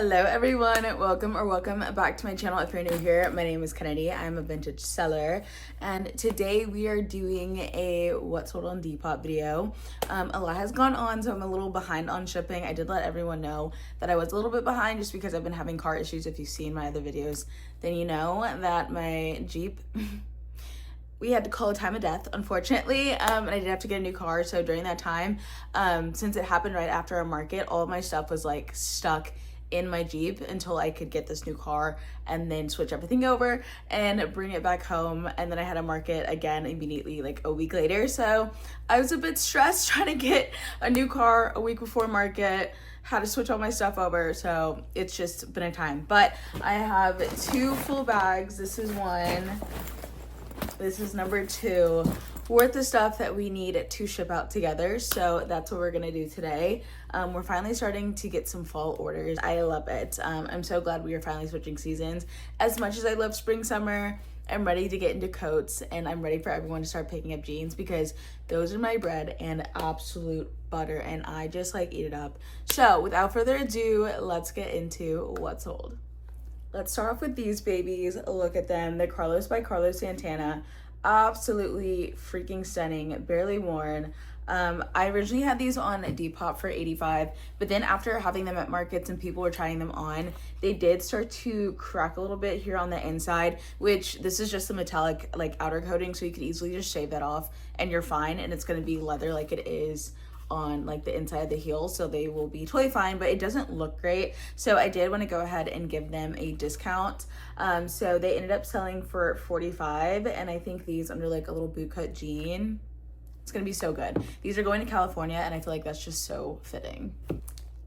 Hello everyone, welcome back to my channel. If you're new here, my name is Kennedy. I'm a vintage seller, and today we are doing a what sold on Depop video. A lot has gone on, so I'm a little behind on shipping. I did let everyone know that I was a little bit behind just because I've been having car issues. If you've seen my other videos, then you know that my Jeep we had to call a time of death, unfortunately, and I did have to get a new car. So during that time, since it happened right after our market, all of my stuff was like stuck in my Jeep until I could get this new car and then switch everything over and bring it back home. And then I had a market again immediately, like a week later. So I was a bit stressed trying to get a new car a week before market, had to switch all my stuff over. So it's just been a time, but I have two full bags. This is one, this is number two, worth of stuff that we need to ship out together. So that's what we're gonna do today. We're finally starting to get some fall orders. I love it. I'm so glad we are finally switching seasons. As much as I love spring, summer, I'm ready to get into coats, and I'm ready for everyone to start picking up jeans because those are my bread and absolute butter, and I just like eat it up. So without further ado, let's get into what's sold. Let's start off with these babies. Look at them. They're Carlos by Carlos Santana. Absolutely freaking stunning, barely worn. I originally had these on Depop for $85, but then after having them at markets and people were trying them on, they did start to crack a little bit here on the inside, which this is just a metallic like outer coating, so you could easily just shave that off and you're fine, and it's going to be leather like it is on like the inside of the heel, so they will be totally fine, but it doesn't look great. So I did want to go ahead and give them a discount. So they ended up selling for $45, and I think these under like a little bootcut jean, it's gonna be so good. These are going to California, and I feel like that's just so fitting.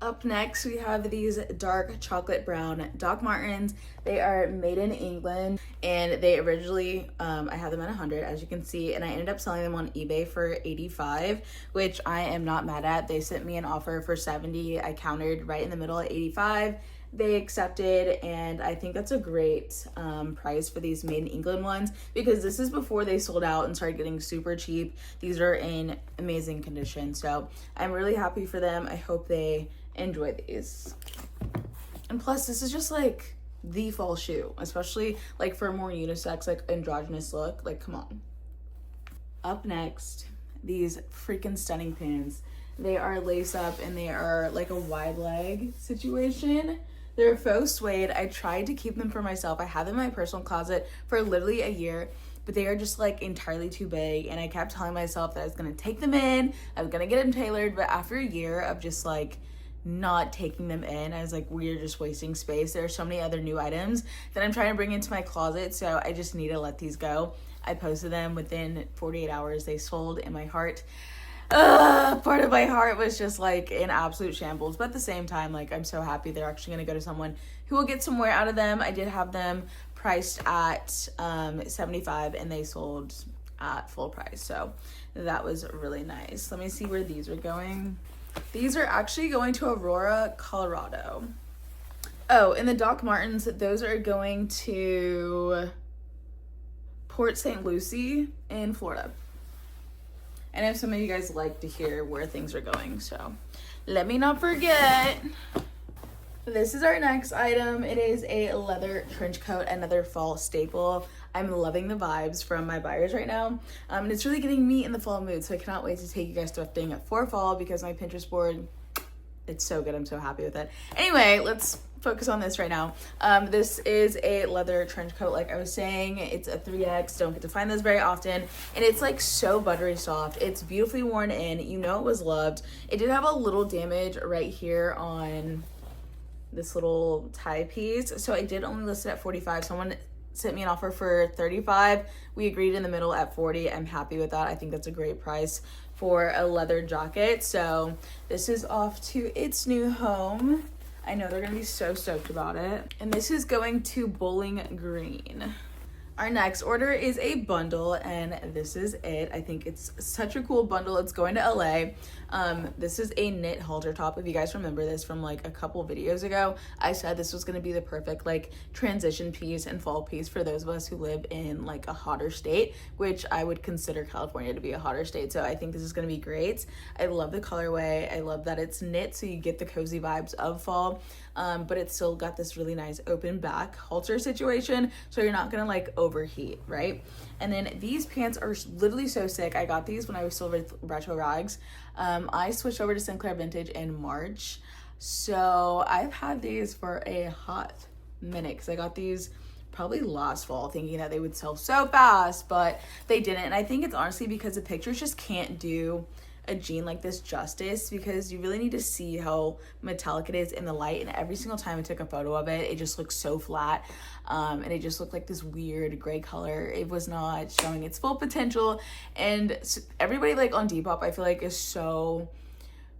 Up next, we have these dark chocolate brown Doc Martens. They are made in England, and they originally, I had them at 100, as you can see, and I ended up selling them on eBay for 85, which I am not mad at. They sent me an offer for 70. I countered right in the middle at 85. They accepted, and I think that's a great price for these made in England ones, because this is before they sold out and started getting super cheap. These are in amazing condition, so I'm really happy for them. I hope they enjoy these. And plus, this is just like the fall shoe, especially like for a more unisex, like androgynous look. Like, come on. Up next, these freaking stunning pants. They are lace up, and they are like a wide leg situation. They're faux suede. I tried to keep them for myself. I have them in my personal closet for literally a year, but they are just like entirely too big, and I kept telling myself that I was gonna take them in, I was gonna get them tailored, but after a year of just like not taking them in, I was like, we're just wasting space. There are so many other new items that I'm trying to bring into my closet, so I just need to let these go. I posted them within 48 hours. They sold, and my heart, part of my heart was just like in absolute shambles, but at the same time, like, I'm so happy they're actually going to go to someone who will get some wear out of them. I did have them priced at 75, and they sold at full price, so that was really nice. Let me see where these are going. These are actually going to Aurora, Colorado. Oh, and the Doc Martens, those are going to Port St. Lucie in Florida. I know some of you guys like to hear where things are going, so let me not forget. This is our next item. It is a leather trench coat, another fall staple. I'm loving the vibes from my buyers right now, and it's really getting me in the fall mood, so I cannot wait to take you guys thrifting for fall because my Pinterest board, it's so good. I'm so happy with it. Anyway, let's focus on this right now. This is a leather trench coat. Like I was saying, it's a 3X. Don't get to find this very often, and it's like so buttery soft. It's beautifully worn in. You know it was loved. It did have a little damage right here on this little tie piece, so I did only list it at 45. Someone sent me an offer for 35. We agreed in the middle at 40. I'm happy with that. I think that's a great price for a leather jacket. So this is off to its new home. I know they're gonna be so stoked about it. And this is going to Bowling Green. Our next order is a bundle, and this is it. I think it's such a cool bundle. It's going to LA. This is a knit halter top. If you guys remember this from like a couple videos ago, I said this was going to be the perfect like transition piece and fall piece for those of us who live in like a hotter state, which I would consider California to be a hotter state. So I think this is going to be great. I love the colorway. I love that it's knit, so you get the cozy vibes of fall. But it's still got this really nice open back halter situation, so you're not gonna like overheat, right? And then these pants are literally so sick. I got these when I was still with Retro Rags. I switched over to Sinclair Vintage in March, so I've had these for a hot minute because I got these probably last fall thinking that they would sell so fast, but they didn't. And I think it's honestly because the pictures just can't do a jean like this justice, because you really need to see how metallic it is in the light, and every single time I took a photo of it, it just looked so flat, and it just looked like this weird gray color. It was not showing its full potential, and everybody like on Depop I feel like is so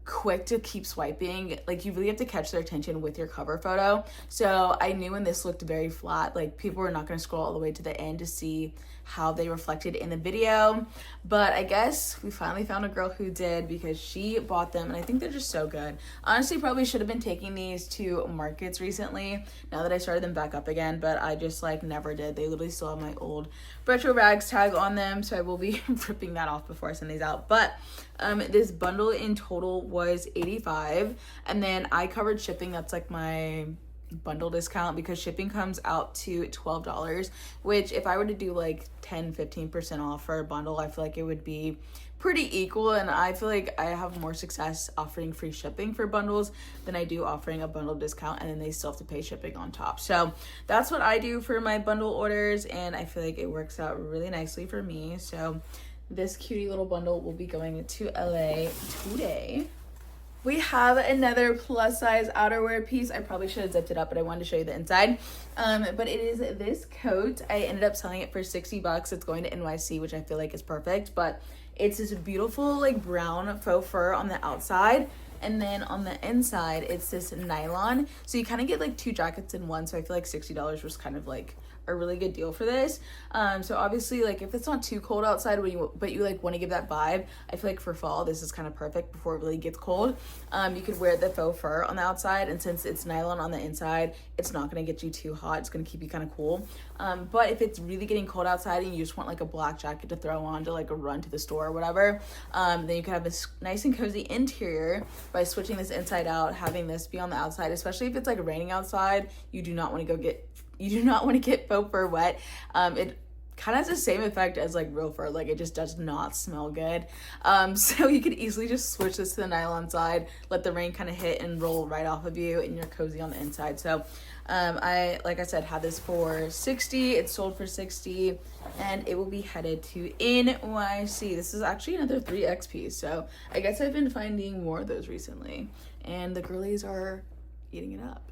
quick to keep swiping. Like, you really have to catch their attention with your cover photo. So I knew when this looked very flat, like people were not going to scroll all the way to the end to see how they reflected in the video. But I guess we finally found a girl who did, because she bought them and I think they're just so good. Honestly, probably should have been taking these to markets recently now that I started them back up again, but I just like never did. They literally still have my old Retro Rags tag on them, so I will be ripping that off before I send these out. But this bundle in total was $85, and then I covered shipping. That's like my bundle discount, because shipping comes out to $12, which if I were to do like 10-15% off for a bundle, I feel like it would be pretty equal. And I feel like I have more success offering free shipping for bundles than I do offering a bundle discount, and then they still have to pay shipping on top. So that's what I do for my bundle orders, and I feel like it works out really nicely for me. So this cutie little bundle will be going to LA today. We have another plus size outerwear piece. I probably should have zipped it up, but I wanted to show you the inside. But it is this coat. I ended up selling it for $60. It's going to NYC, which I feel like is perfect. But it's this beautiful like brown faux fur on the outside, and then on the inside it's this nylon. So you kind of get like two jackets in one. So I feel like $60 was kind of like a really good deal for this. So obviously, like if it's not too cold outside but you like want to give that vibe, I feel like for fall this is kind of perfect before it really gets cold. You could wear the faux fur on the outside, and since it's nylon on the inside, it's not going to get you too hot. It's going to keep you kind of cool. But if it's really getting cold outside and you just want like a black jacket to throw on to like a run to the store or whatever, then you can have this nice and cozy interior by switching this inside out, having this be on the outside. Especially if it's like raining outside, you do not want to get faux fur wet. It kind of has the same effect as like real fur. Like, it just does not smell good. So you could easily just switch this to the nylon side, let the rain kind of hit and roll right off of you, and you're cozy on the inside. So like I said, had this for $60. It sold for $60, and it will be headed to NYC. This is actually another 3X piece, so I guess I've been finding more of those recently, and the girlies are eating it up.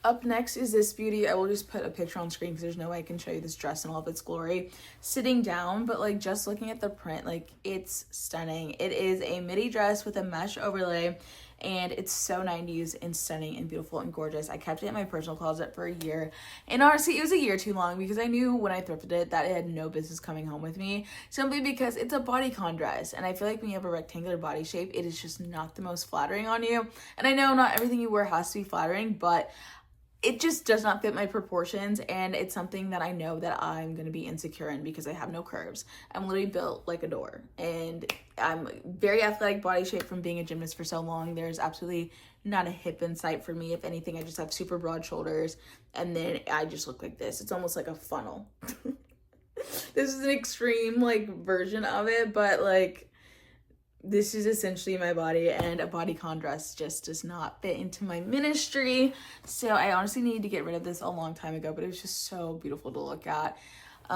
Up next is this beauty. I will just put a picture on screen because there's no way I can show you this dress in all of its glory sitting down, but like just looking at the print, like it's stunning. It is a midi dress with a mesh overlay, and it's so 90s and stunning and beautiful and gorgeous. I kept it in my personal closet for a year, and honestly it was a year too long, because I knew when I thrifted it that it had no business coming home with me, simply because it's a bodycon dress, and I feel like when you have a rectangular body shape, it is just not the most flattering on you. And I know not everything you wear has to be flattering, but it just does not fit my proportions, and it's something that I know that I'm going to be insecure in because I have no curves. I'm literally built like a door, and I'm very athletic body shape from being a gymnast for so long. There's absolutely not a hip in sight for me. If anything, I just have super broad shoulders, and then I just look like this. It's almost like a funnel. This is an extreme like version of it, but like this is essentially my body, and a bodycon dress just does not fit into my ministry. So I honestly needed to get rid of this a long time ago, but it was just so beautiful to look at. But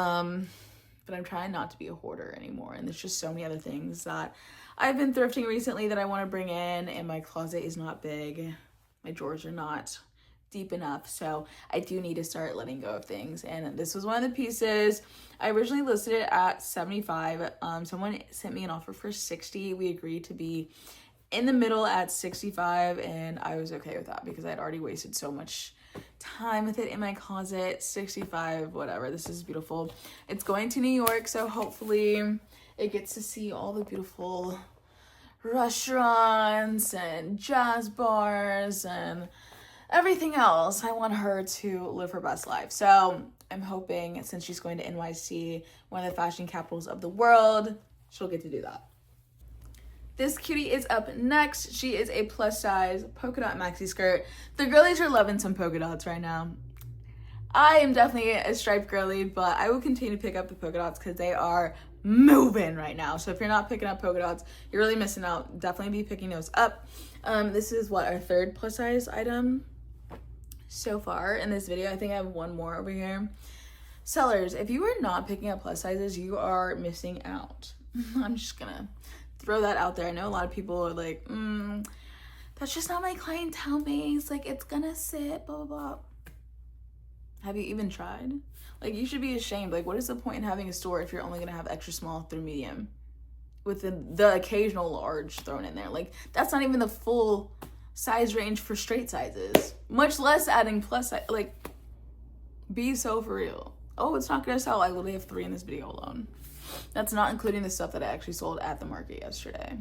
I'm trying not to be a hoarder anymore, and there's just so many other things that I've been thrifting recently that I want to bring in, and my closet is not big. My drawers are not deep enough, so I do need to start letting go of things. And this was one of the pieces. I originally listed it at $75. Someone sent me an offer for $60. We agreed to be in the middle at $65, and I was okay with that because I'd already wasted so much time with it in my closet. 65, whatever. This is beautiful. It's going to New York, so hopefully it gets to see all the beautiful restaurants and jazz bars and everything else. I want her to live her best life. So I'm hoping, since she's going to NYC, one of the fashion capitals of the world, she'll get to do that. This cutie is up next. She is a plus size polka dot maxi skirt. The girlies are loving some polka dots right now. I am definitely a striped girly, but I will continue to pick up the polka dots because they are moving right now. So if you're not picking up polka dots, you're really missing out. Definitely be picking those up. This is what, our third plus size item so far in this video. I think I have one more over here. Sellers, if you are not picking up plus sizes, you are missing out. I'm just gonna throw that out there. I know a lot of people are like, that's just not my clientele base. Like, it's gonna sit, blah, blah, blah. Have you even tried? Like, you should be ashamed. Like, what is the point in having a store if you're only gonna have extra small through medium with the occasional large thrown in there? Like, that's not even the full size range for straight sizes, much less adding plus size. Like, be so for real. Oh, it's not gonna sell. I literally have 3 in this video alone. That's not including the stuff that I actually sold at the market yesterday.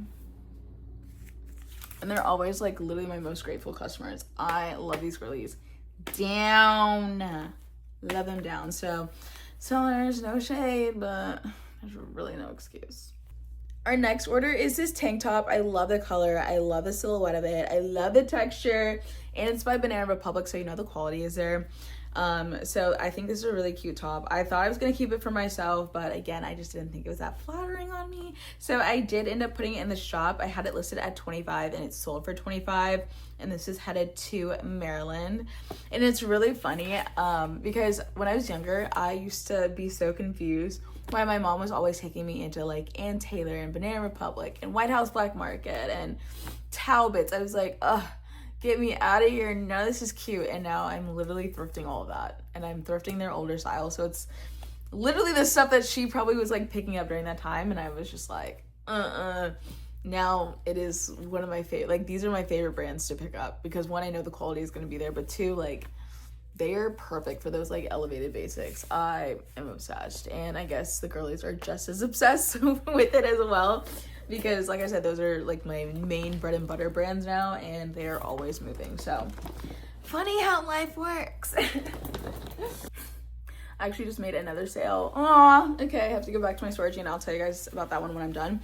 And they're always like literally my most grateful customers. I love these girlies down. Love them down. So sellers, no shade, but there's really no excuse. Our next order is this tank top. I love the color. I love the silhouette of it. I love the texture. And it's by Banana Republic, so you know the quality is there. So I think this is a really cute top. I thought I was going to keep it for myself, but again, I just didn't think it was that flattering on me. So I did end up putting it in the shop. I had it listed at $25 and it sold for $25. And this is headed to Maryland. And it's really funny, because when I was younger, I used to be so confused why my mom was always taking me into like Ann Taylor and Banana Republic and White House Black Market and Talbot's. I was like, ugh, get me out of here. No, this is cute. And now I'm literally thrifting all of that. And I'm thrifting their older style. So it's literally the stuff that she probably was like picking up during that time. And I was just like, Now it is one of my favorite, like these are my favorite brands to pick up because one, I know the quality is going to be there, but two, like they are perfect for those like elevated basics. I am obsessed. And I guess the girlies are just as obsessed with it as well. Because like I said, those are like my main bread and butter brands now and they are always moving. So funny how life works. I actually just made another sale. Aw, okay, I have to go back to my storage and I'll tell you guys about that one when I'm done.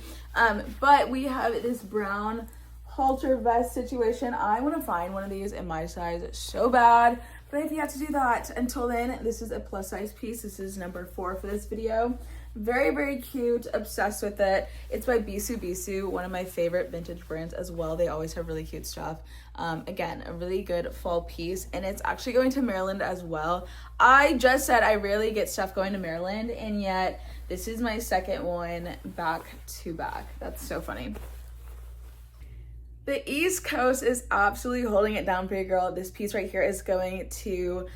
But we have this brown halter vest situation. I want to find one of these in my size so bad, but I have yet to do that. Until then, this is a plus size piece. This is number 4 for this video. Very, very cute. Obsessed with it. It's by Bisou Bisou, one of my favorite vintage brands as well. They always have really cute stuff. Again, a really good fall piece, and it's actually going to Maryland as well. I just said I rarely get stuff going to Maryland, and yet this is my second one back to back. That's so funny. The East Coast is absolutely holding it down for you, girl. This piece right here is going to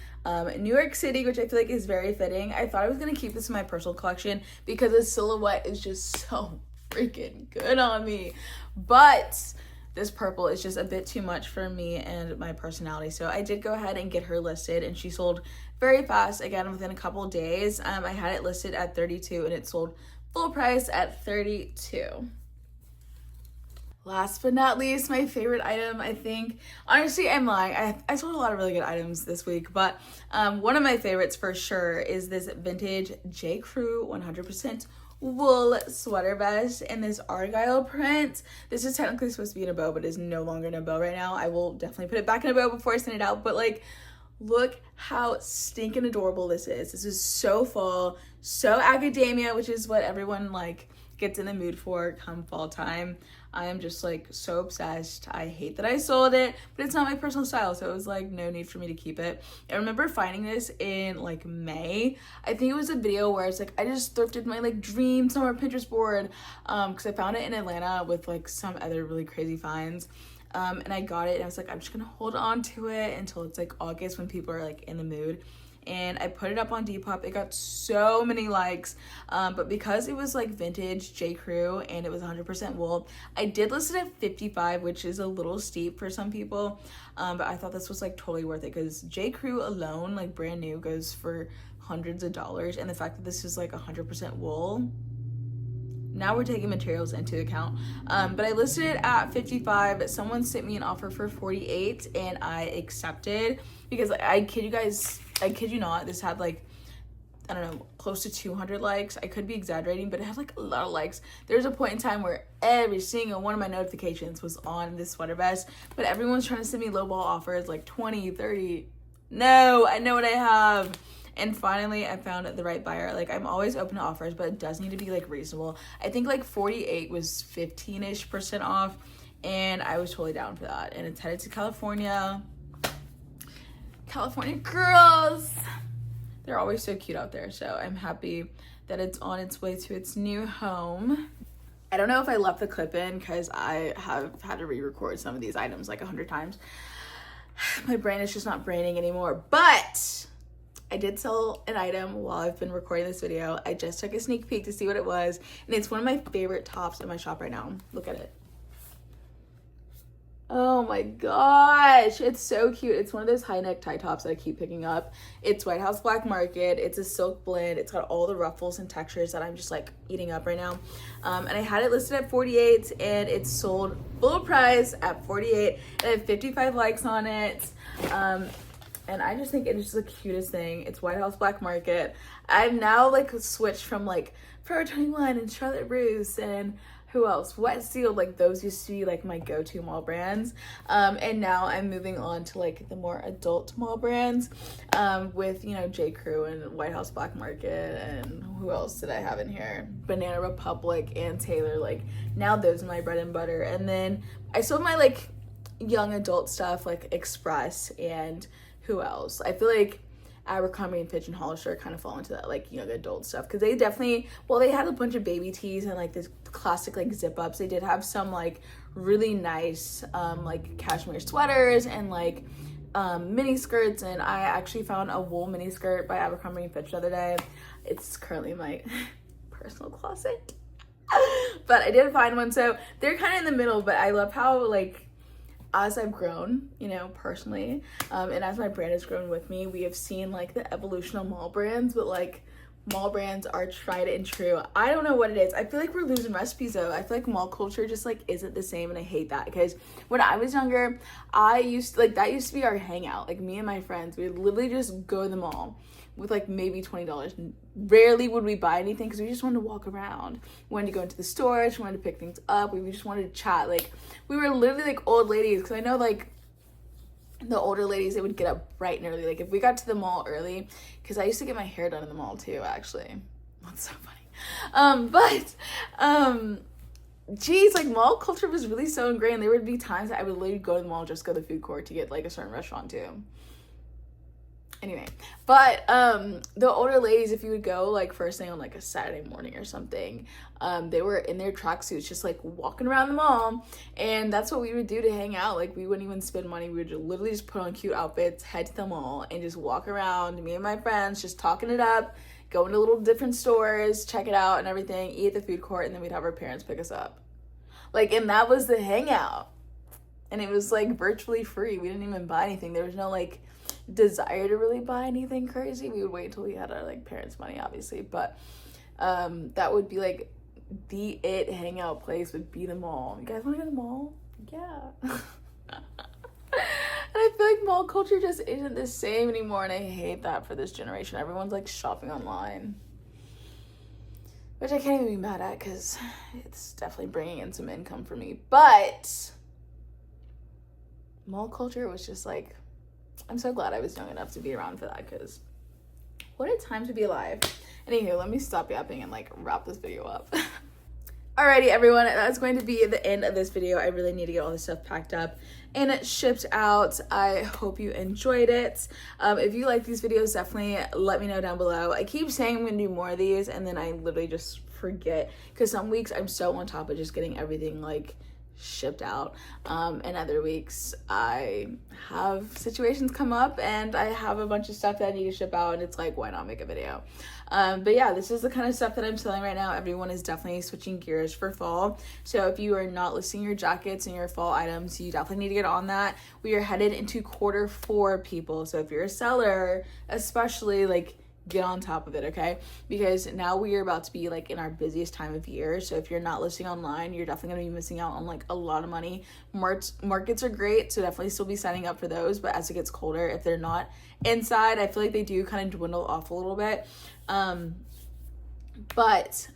New York City, which I feel like is very fitting. I thought I was going to keep this in my personal collection because the silhouette is just so freaking good on me. But this purple is just a bit too much for me and my personality. So I did go ahead and get her listed and she sold very fast. Again, within a couple of days. I had it listed at $32 and it sold full price at $32. Last but not least, my favorite item, I think. Honestly, I'm lying. I sold a lot of really good items this week, but one of my favorites for sure is this vintage J. Crew 100% wool sweater vest in this argyle print. This is technically supposed to be in a bow, but is no longer in a bow right now. I will definitely put it back in a bow before I send it out, but like, look how stinking adorable this is. This is so fall, so academia, which is what everyone like gets in the mood for come fall time. I am just like so obsessed. I hate that I sold it, but it's not my personal style, so it was like no need for me to keep it. I remember finding this in like May. I think it was a video where it's like I just thrifted my like dream summer Pinterest board because I found it in Atlanta with like some other really crazy finds. And I got it and I was like, I'm just gonna hold on to it until it's like August when people are like in the mood. and I put it up on Depop. It got so many likes, but because it was like vintage J. Crew and it was 100% wool, I did list it at 55, which is a little steep for some people, but I thought this was like totally worth it because J. Crew alone, like brand new, goes for hundreds of dollars, and the fact that this is like 100% wool, now we're taking materials into account. But I listed it at 55. Someone sent me an offer for 48 and I accepted because I kid you not, this had like, I don't know, close to 200 likes. I could be exaggerating, but it had like a lot of likes. There's a point in time where every single one of my notifications was on this sweater vest, but everyone's trying to send me lowball offers like 20, 30. No, I know what I have. And finally, I found the right buyer. Like, I'm always open to offers, but it does need to be, like, reasonable. I think, like, 48 was 15-ish% off, and I was totally down for that. And it's headed to California. California girls! They're always so cute out there, so I'm happy that it's on its way to its new home. I don't know if I left the clip in because I have had to re-record some of these items, like, 100 times. My brain is just not braining anymore, but I did sell an item while I've been recording this video. I just took a sneak peek to see what it was, and it's one of my favorite tops in my shop right now. Look at it. Oh my gosh, it's so cute. It's one of those high neck tie tops that I keep picking up. It's White House Black Market. It's a silk blend. It's got all the ruffles and textures that I'm just like eating up right now. And I had it listed at 48 and it's sold full price at 48. I have 55 likes on it. And I just think it's the cutest thing. It's White House Black Market. I've now like switched from like Forever 21 and Charlotte Russe and who else? Wet Seal, like those used to be like my go-to mall brands. And now I'm moving on to like the more adult mall brands with, you know, J. Crew and White House Black Market and who else did I have in here? Banana Republic and Taylor. Like now those are my bread and butter. And then I sold my like young adult stuff like Express and who else? I feel like Abercrombie and Fitch and Hollister kind of fall into that like young adult stuff because they definitely, well, they had a bunch of baby tees and like this classic like zip ups. They did have some like really nice like cashmere sweaters and like mini skirts, and I actually found a wool mini skirt by Abercrombie and Fitch the other day. It's currently in my personal closet, but I did find one, so they're kind of in the middle. But I love how like as I've grown, you know, personally, and as my brand has grown with me, we have seen like the evolution of mall brands, but like mall brands are tried and true. I don't know what it is. I feel like we're losing recipes though. I feel like mall culture just like isn't the same, and I hate that because when I was younger, that used to be our hangout. Like me and my friends, we would literally just go to the mall with like maybe $20. Rarely would we buy anything because we just wanted to walk around. We wanted to go into the stores, we wanted to pick things up, we just wanted to chat. Like we were literally like old ladies, because I know like the older ladies, they would get up bright and early. Like if we got to the mall early, because I used to get my hair done in the mall too, actually. That's so funny. Geez, like mall culture was really so ingrained. There would be times that I would literally go to the mall, just go to the food court to get like a certain restaurant too. Anyway, but the older ladies, if you would go like first thing on like a Saturday morning or something, they were in their tracksuits just like walking around the mall, and that's what we would do to hang out. Like we wouldn't even spend money. We would literally just put on cute outfits, head to the mall, and just walk around, me and my friends just talking it up, go into little different stores, check it out and everything, eat at the food court, and then we'd have our parents pick us up. Like, and that was the hangout, and it was like virtually free. We didn't even buy anything. There was no like desire to really buy anything crazy. We would wait until we had our like parents' money, obviously, but that would be like the it hangout place would be the mall. You guys want to go to the mall? Yeah. And I feel like mall culture just isn't the same anymore, and I hate that for this generation. Everyone's like shopping online, which I can't even be mad at because it's definitely bringing in some income for me. But mall culture was just like, I'm so glad I was young enough to be around for that, because what a time to be alive. Anywho, let me stop yapping and like wrap this video up. Alrighty, everyone, that's going to be the end of this video. I really need to get all this stuff packed up and shipped out. I hope you enjoyed it. If you like these videos, definitely let me know down below. I keep saying I'm gonna do more of these, and then I literally just forget, because some weeks I'm so on top of just getting everything like shipped out. And other weeks I have situations come up and I have a bunch of stuff that I need to ship out, and it's like, why not make a video? But yeah, this is the kind of stuff that I'm selling right now. Everyone is definitely switching gears for fall. So if you are not listing your jackets and your fall items, you definitely need to get on that. We are headed into Q4, people. So if you're a seller, especially, like, get on top of it, okay? Because now we are about to be like in our busiest time of year. So if you're not listing online, you're definitely gonna be missing out on like a lot of money. Markets are great, so definitely still be signing up for those. But as it gets colder, if they're not inside, I feel like they do kind of dwindle off a little bit. But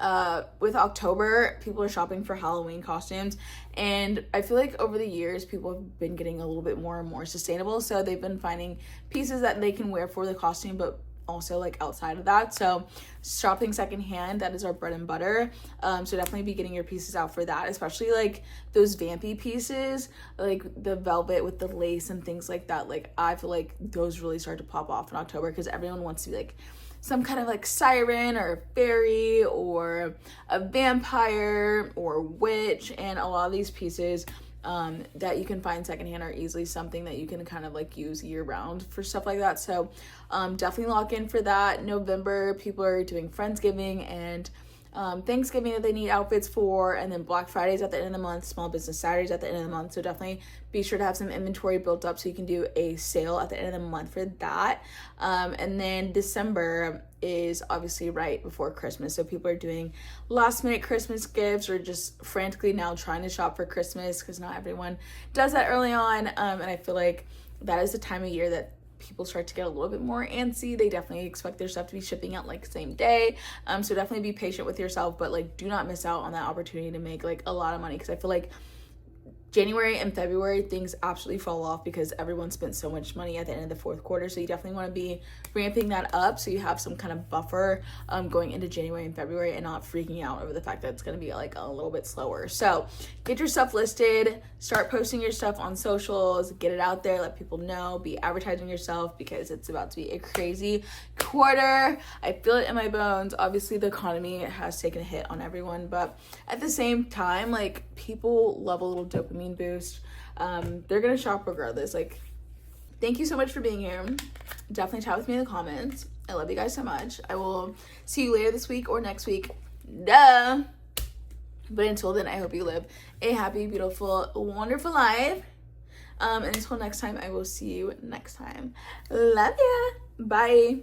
with October, people are shopping for Halloween costumes, and I feel like over the years people have been getting a little bit more and more sustainable. So they've been finding pieces that they can wear for the costume, but also like outside of that. So shopping secondhand, that is our bread and butter. So definitely be getting your pieces out for that, especially like those vampy pieces, like the velvet with the lace and things like that. Like I feel like those really start to pop off in October because everyone wants to be like some kind of like siren or a fairy or a vampire or witch, and a lot of these pieces that you can find secondhand are easily something that you can kind of like use year round for stuff like that. So definitely lock in for that. November, people are doing Friendsgiving and Thanksgiving that they need outfits for, and then Black Friday's at the end of the month, Small Business Saturdays at the end of the month. So definitely be sure to have some inventory built up so you can do a sale at the end of the month for that. And then December is obviously right before Christmas, so people are doing last minute Christmas gifts or just frantically now trying to shop for Christmas because not everyone does that early on. And I feel like that is the time of year that people start to get a little bit more antsy. They definitely expect their stuff to be shipping out like same day. So definitely be patient with yourself, but like do not miss out on that opportunity to make like a lot of money, because I feel like January and February, things absolutely fall off because everyone spent so much money at the end of the Q4. So you definitely want to be ramping that up so you have some kind of buffer going into January and February and not freaking out over the fact that it's going to be like a little bit slower. So get your stuff listed, start posting your stuff on socials, get it out there, let people know, be advertising yourself because it's about to be a crazy quarter. I feel it in my bones. Obviously, the economy has taken a hit on everyone, but at the same time, like, people love a little dopamine boost. They're gonna shop regardless. Like, thank you so much for being here. Definitely chat with me in the comments. I love you guys so much. I will see you later this week or next week. Duh. But until then, I hope you live a happy, beautiful, wonderful life. And until next time, I will see you next time. Love ya. Bye.